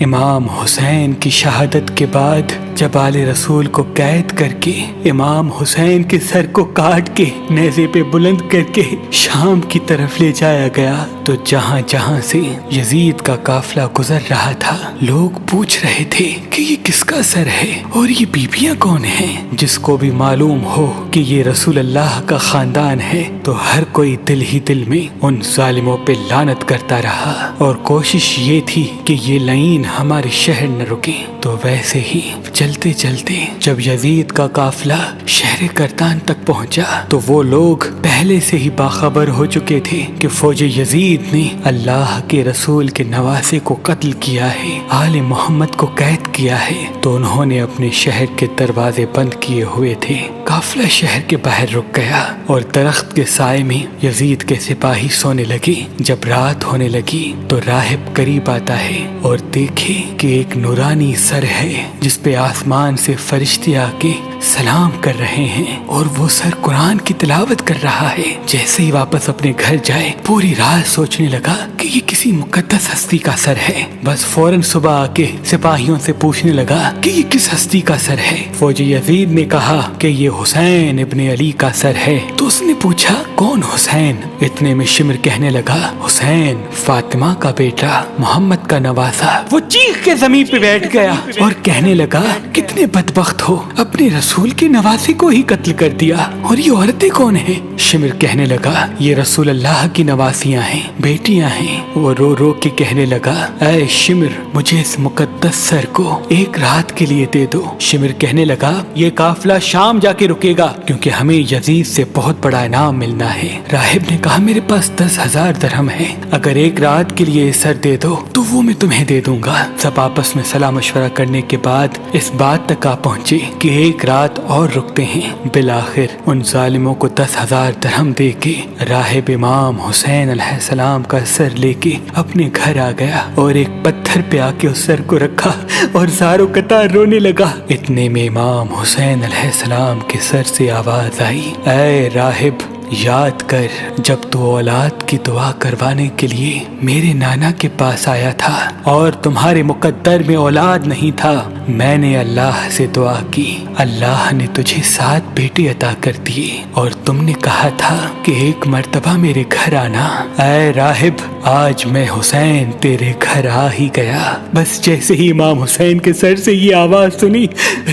امام حسین کی شہادت کے بعد جب آل رسول کو قید کر کے امام حسین کے سر کو کاٹ کے نیزے پہ بلند کر کے شام کی طرف لے جایا گیا تو جہاں جہاں سے یزید کا قافلہ گزر رہا تھا لوگ پوچھ رہے تھے کہ یہ کس کا سر ہے اور یہ بیبیاں کون ہیں۔ جس کو بھی معلوم ہو کہ یہ رسول اللہ کا خاندان ہے تو ہر کوئی دل ہی دل میں ان ظالموں پہ لعنت کرتا رہا اور کوشش یہ تھی کہ یہ لعین ہمارے شہر نہ رکے۔ تو ویسے ہی چلتے چلتے جب یزید کا قافلہ شہر کرتان تک پہنچا تو وہ لوگ پہلے سے ہی باخبر ہو چکے تھے کہ فوج یزید نے اللہ کے رسول کے نواسے کو قتل کیا ہے، آل محمد کو قید کیا ہے، تو انہوں نے اپنے شہر کے دروازے بند کیے ہوئے تھے۔ قافلہ شہر کے باہر رک گیا اور درخت کے سائے میں یزید کے سپاہی سونے لگے۔ جب رات ہونے لگی تو راہب قریب آتا ہے اور دیکھے کہ ایک نورانی سر ہے جس پہ آسمان سے فرشتے آ کے سلام کر رہے ہیں اور وہ سر قرآن کی تلاوت کر رہا ہے۔ جیسے ہی واپس اپنے گھر جائے پوری رات سوچنے لگا کہ یہ کسی مقدس ہستی کا سر ہے۔ بس فوراً صبح آ کے سپاہیوں سے پوچھنے لگا کہ یہ کس ہستی کا سر ہے۔ فوج یزید نے کہا کہ یہ حسین ابن علی کا سر ہے۔ تو اس نے پوچھا کون حسین؟ اتنے میں شمر کہنے لگا حسین فاطمہ کا بیٹا، محمد کا نواسا۔ وہ چیخ کے زمین پہ بیٹھ گیا اور کہنے لگا کتنے بدبخت ہو، اپنے رسول کے نواسے کو ہی قتل کر دیا، اور یہ عورتیں کون ہیں؟ شمر کہنے لگا یہ رسول اللہ کی نواسیاں ہیں، بیٹیاں ہیں۔ وہ رو رو کے کہنے لگا اے شمر مجھے اس مقدس سر کو ایک رات کے لیے دے دو۔ شمر کہنے لگا یہ قافلہ شام جا کے رکے گا کیونکہ ہمیں یزید سے بہت بڑا انعام ملنا ہے۔ راہب نے کہا میرے پاس 10,000 درہم ہے، اگر ایک رات کے لیے سر دے دو تو وہ میں تمہیں دے دوں گا۔ سب آپس میں صلاح مشورہ کرنے کے بعد اس بات تک آ پہنچے کہ ایک رات اور رکتے ہیں۔ بالآخر ان ظالموں کو 10,000 درہم دے کے راہب امام حسین علیہ السلام کا سر لے کے اپنے گھر آ گیا اور ایک پتھر پہ آ کے اس سر کو رکھا اور زاروں قطار رونے لگا۔ اتنے میں امام حسین علیہ السلام کے سر سے آواز آئی اے راہب یاد کر جب تو اولاد کی دعا کروانے کے لیے میرے نانا کے پاس آیا تھا اور تمہارے مقدر میں اولاد نہیں تھا، میں نے اللہ سے دعا کی، اللہ نے تجھے 7 بیٹے عطا کر دیے اور تم نے کہا تھا کہ ایک مرتبہ میرے گھر آنا۔ اے راہب آج میں حسین تیرے گھر آ ہی گیا۔ بس جیسے ہی امام حسین کے سر سے یہ آواز سنی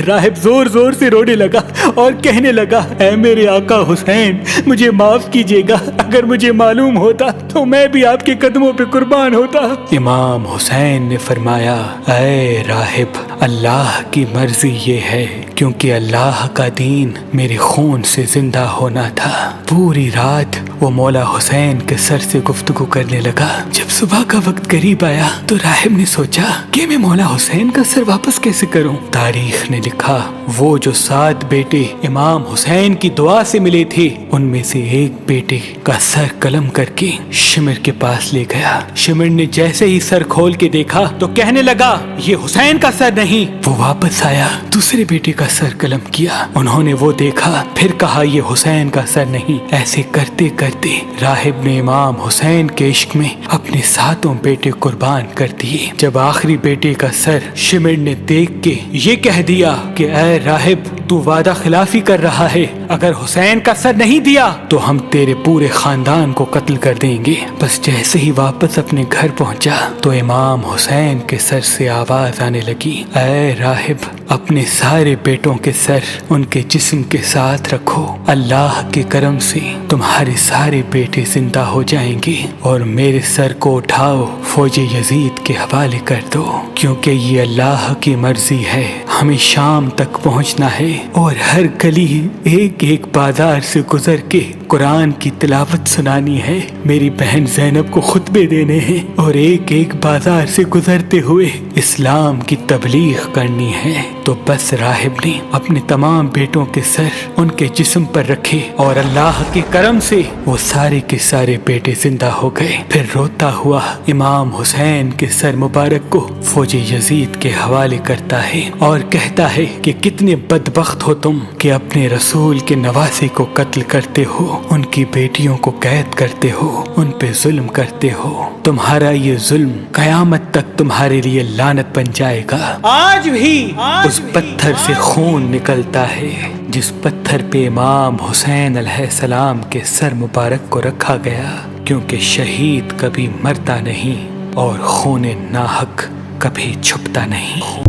راہب زور زور سے رونے لگا اور کہنے لگا اے میرے آقا حسین مجھے معاف کیجیے گا، اگر مجھے معلوم ہوتا تو میں بھی آپ کے قدموں پہ قربان ہوتا۔ امام حسین نے فرمایا اے راہب اللہ کی مرضی یہ ہے کیونکہ اللہ کا دین میرے خون سے زندہ ہونا تھا۔ پوری رات وہ مولا حسین کے سر سے گفتگو کرنے لگا۔ جب صبح کا وقت قریب آیا تو راہب نے سوچا کہ میں مولا حسین کا سر واپس کیسے کروں۔ تاریخ نے لکھا وہ جو 7 بیٹے امام حسین کی دعا سے ملے تھے ان میں سے ایک بیٹے کا سر قلم کر کے شمر کے پاس لے گیا۔ شمر نے جیسے ہی سر کھول کے دیکھا تو کہنے لگا یہ حسین کا سر نہیں۔ وہ واپس آیا، دوسرے بیٹے کا سر قلم کیا، انہوں نے وہ دیکھا، پھر کہا یہ حسین کا سر نہیں۔ ایسے کرتے کرتے راہب نے امام حسین کے عشق میں اپنے 7 بیٹے قربان کر دیے۔ جب آخری بیٹے کا سر شمر نے دیکھ کے یہ کہہ دیا کہ اے راہب تو وعدہ خلافی کر رہا ہے، اگر حسین کا سر نہیں دیا تو ہم تیرے پورے خاندان کو قتل کر دیں گے۔ بس جیسے ہی واپس اپنے گھر پہنچا تو امام حسین کے سر سے آواز آنے لگی اے راہب اپنے سارے بیٹوں کے سر ان کے جسم کے ساتھ رکھو، اللہ کے کرم سے تمہارے سارے بیٹے زندہ ہو جائیں گے، اور میرے سر کو اٹھاؤ فوج یزید کے حوالے کر دو، کیونکہ یہ اللہ کی مرضی ہے، ہمیں شام تک پہنچنا ہے اور ہر گلی ایک ایک بازار سے گزر کے قرآن کی تلاوت سنانی ہے، میری بہن زینب کو خطبے دینے ہیں اور ایک ایک بازار سے گزرتے ہوئے اسلام کی تبلیغ کرنی ہے۔ تو بس راہب نے اپنے تمام بیٹوں کے سر ان کے جسم پر رکھے اور اللہ کے کرم سے وہ سارے کے سارے بیٹے زندہ ہو گئے۔ پھر روتا ہوا امام حسین کے سر مبارک کو فوج یزید کے حوالے کرتا ہے اور کہتا ہے کہ کتنے بدبخت ہو تم کہ اپنے رسول کے نواسے کو قتل کرتے ہو، ان کی بیٹیوں کو قید کرتے ہو، ان پہ ظلم کرتے ہو، تمہارا یہ ظلم قیامت تک تمہارے لیے لعنت بن جائے گا۔ آج بھی اس پتھر سے خون نکلتا ہے جس پتھر پہ امام حسین علیہ السلام کے سر مبارک کو رکھا گیا، کیونکہ شہید کبھی مرتا نہیں اور خون ناحق کبھی چھپتا نہیں۔